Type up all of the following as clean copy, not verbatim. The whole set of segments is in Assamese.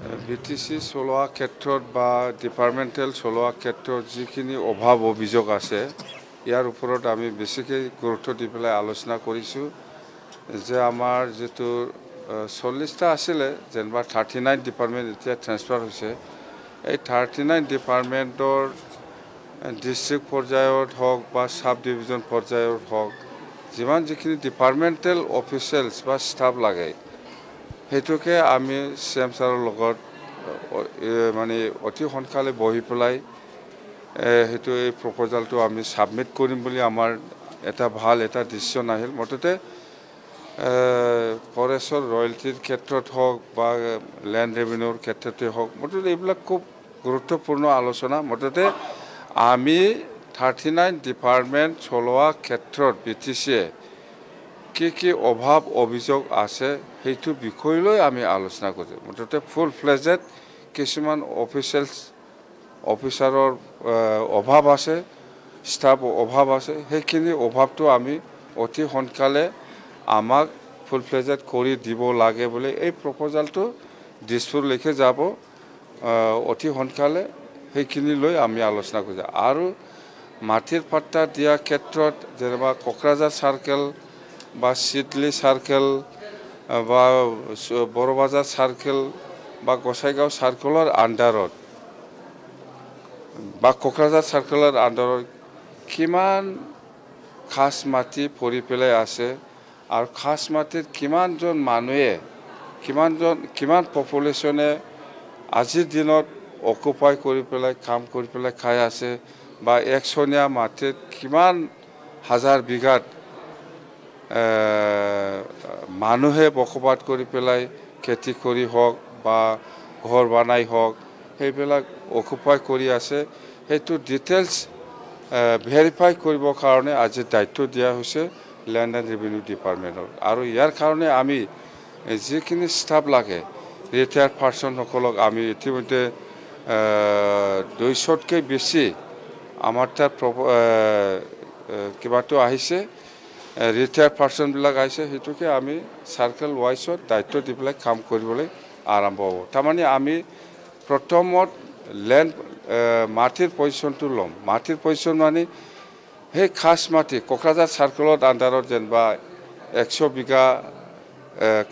বিটিসি চলোৱা ক্ষেত্ৰত বা ডিপাৰ্টমেণ্টেল চলোৱা ক্ষেত্ৰত যিখিনি অভাৱ অভিযোগ আছে ইয়াৰ ওপৰত আমি বেছিকৈ গুৰুত্ব দি পেলাই আলোচনা কৰিছোঁ যে আমাৰ যেটো 40টা আছিলে যেনবা 39 ডিপাৰ্টমেণ্ট এতিয়া ট্ৰান্সফাৰ হৈছে এই 39 ডিপাৰ্টমেণ্টৰ ডিস্ট্ৰিক্ট পৰ্যায়ত হওক বা সাব ডিভিজন পৰ্যায়ত হওক যিমান যিখিনি ডিপাৰ্টমেণ্টেল অফিচিয়েলছ বা ষ্টাফ লাগে হেতুকে আমি সিএম ছাৰৰ লগত মানে অতি সোনকালে বহি পেলাই হেতু এই প্ৰপ'জালটো আমি সাবমিট কৰিম বুলি আমাৰ এটা ভাল এটা ডিসিশন আহিল মততে ফৰেষ্টৰ ৰয়েলটিৰ ক্ষেত্ৰত হওক বা ল্যান্ড ৰেভিনিউৰ ক্ষেত্ৰতে হওক মততে এইবিলাক খুব গুৰুত্বপূৰ্ণ আলোচনা মততে আমি 39 ডিপাৰ্টমেণ্ট চলোৱা ক্ষেত্ৰত বিটিসিয়ে কি অভাৱ অভিযোগ আছে হেতু বিষয় লৈ আমি আলোচনা কৰিম মততে ফুল ফ্লেজড কিছুমান অফিচাৰৰ অভাৱ আছে ষ্টাফ অভাৱ আছে হেখিনি অভাৱটো আমি অতি সোনকালে আমাক ফুল ফ্লেজড কৰি দিব লাগে বুলি এই প্ৰপ'জালটো দিছপুৰ লেখে যাব অতি সোনকালে হেখিনি লৈ আমি আলোচনা কৰিম আৰু মাটিৰ পাট্টা দিয়া ক্ষেত্ৰত যেনেবা কোকৰাঝাৰ সাৰ্কেল বা সিডলি সাৰ্কেল বা বড়বাজাৰ সাৰ্কেল বা গোসাইগাঁও সাৰ্কেলৰ আন্ডাৰত বা কোকৰাঝাৰ সাৰ্কেলৰ আন্ডাৰত কিমান খাস মাটি পৰি পেলাই আছে আৰু খাস মাটিত কিমানজন মানুহে কিমান পপুলেশ্যনে আজিৰ দিনত অকুপাই কৰি পেলাই কাম কৰি পেলাই খাই আছে বা একচনীয়া মাটিত কিমান হাজাৰ বিঘাত মানুহে বসবাস কৰি পেলাই খেতি কৰি হওক বা ঘৰ বনাই হওক সেইবিলাক অকুপাই কৰি আছে হেতু ডিটেইলছ ভেৰিফাই কৰিবৰ কাৰণে আজি দায়িত্ব দিয়া হৈছে ল্যান্ড এণ্ড ৰেভিনিউ ডিপাৰ্টমেণ্টৰ আৰু ইয়াৰ কাৰণে আমি যিখিনি ষ্টাফ লাগে ৰিটায়াৰ্ড পাৰ্চনসকলক আমি ইতিমধ্যে 200তকৈ বেছি আমাৰ তাত কিবাটো আহিছে ৰিটায়াৰ্ড পাৰ্চনবিলাক আহিছে হেতুকে আমি সাৰ্কেল ওয়াইজত দায়িত্ব দি পেলাই কাম কৰিবলৈ আৰম্ভ হ'ব তাৰমানে আমি প্ৰথমত ল্যান্ড মাটিৰ পজিশ্যনটো ল'ম মাটিৰ পজিশ্যন মানে সেই খাস মাটি কোকৰাঝাৰ সাৰ্কেলত আন্ডাৰত যেনবা 100 বিঘা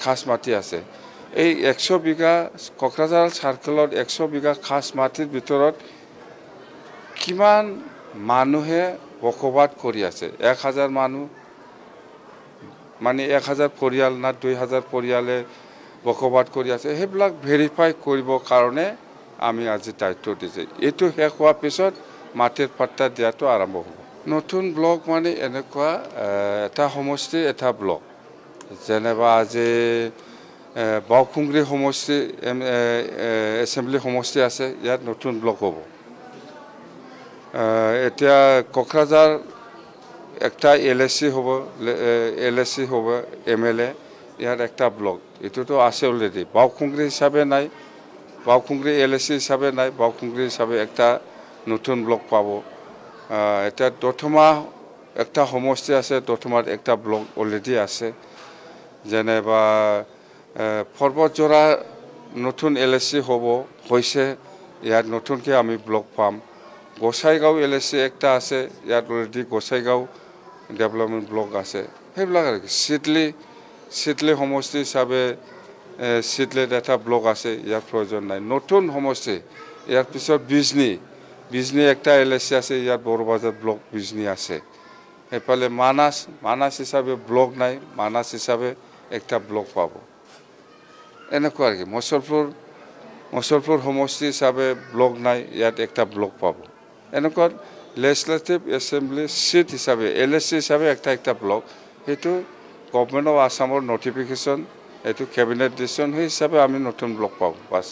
খাস মাটি আছে এই 100 বিঘা কোকৰাঝাৰ সাৰ্কেলত 100 বিঘা খাস মাটিৰ ভিতৰত কিমান মানুহে বসবাস কৰি আছে 1000 মানুহ মানে 1000 পৰিয়াল না 2000 পৰিয়ালে বসবাস কৰি আছে হেবিলাক ভেৰিফাই কৰিবৰ কাৰণে আমি আজি দায়িত্ব দিছে এটো শেষ হোৱাৰ পিছত মাটিৰ পাট্টা দিয়াটো আৰম্ভ হ'ব নতুন ব্লক মানে এনেকুৱা এটা সমষ্টি এটা ব্লক যেনেবা আজি বাউখুংগ্ৰী সমষ্টি এছেম্বলি সমষ্টি আছে ইয়াত নতুন ব্লক হ'ব এতিয়া কোকৰাঝাৰ একটা এলএসসি হ'ব এমএলএ ইয়াত একটা ব্লক এটোতো আছে অলরেডি বাউখুংগ্ৰী হিসাবে নাই বাউখুংগ্ৰী এলএসসি হিসাবে নাই বাউখুংগ্ৰী হিসাবে একটা নতুন ব্লক পাব এটা দথমা একটা সমষ্টি আছে দথমাত একটা ব্লক অলরেডি আছে যেনেবা পৰ্বতজোৰা নতুন এলএসসি হ'ব হৈছে ইয়াত নতুনকে আমি ব্লক পাম গোসাইগাঁও এলএসসি একটা আছে ইয়াত অলরেডি গোসাইগাঁও ডেভেলপমেন্ট ব্লক আছে সেইবিলাক আৰু সিডলি সমষ্টি হিসাবে সিডলিত এটা ব্লক আছে ইয়াৰ প্ৰয়োজন নাই নতুন সমষ্টি ইয়াৰ পিছত বিজনী একটা এলএসসি আছে ইয়াত বড়বাজাৰ ব্লক বিজনী আছে এফালে মানাস হিসাবে ব্লক নাই মানাস হিসাবে একটা ব্লক পাব এনেকুৱা আৰু মছলপুৰ সমষ্টি হিসাবে ব্লক নাই ইয়াত একটা ব্লক পাব এনেকুৱা লেজিসলেটিভ এছেম্বলি সিট হিসাবে এলএসসি হিসাবে একটা ব্লক হেতু গভৰ্ণমেণ্ট অফ আসামৰ নটিফিকেশন এটো ক্যাবিনেট ডিসিশন হিসাবে আমি নতুন ব্লক পাব বাস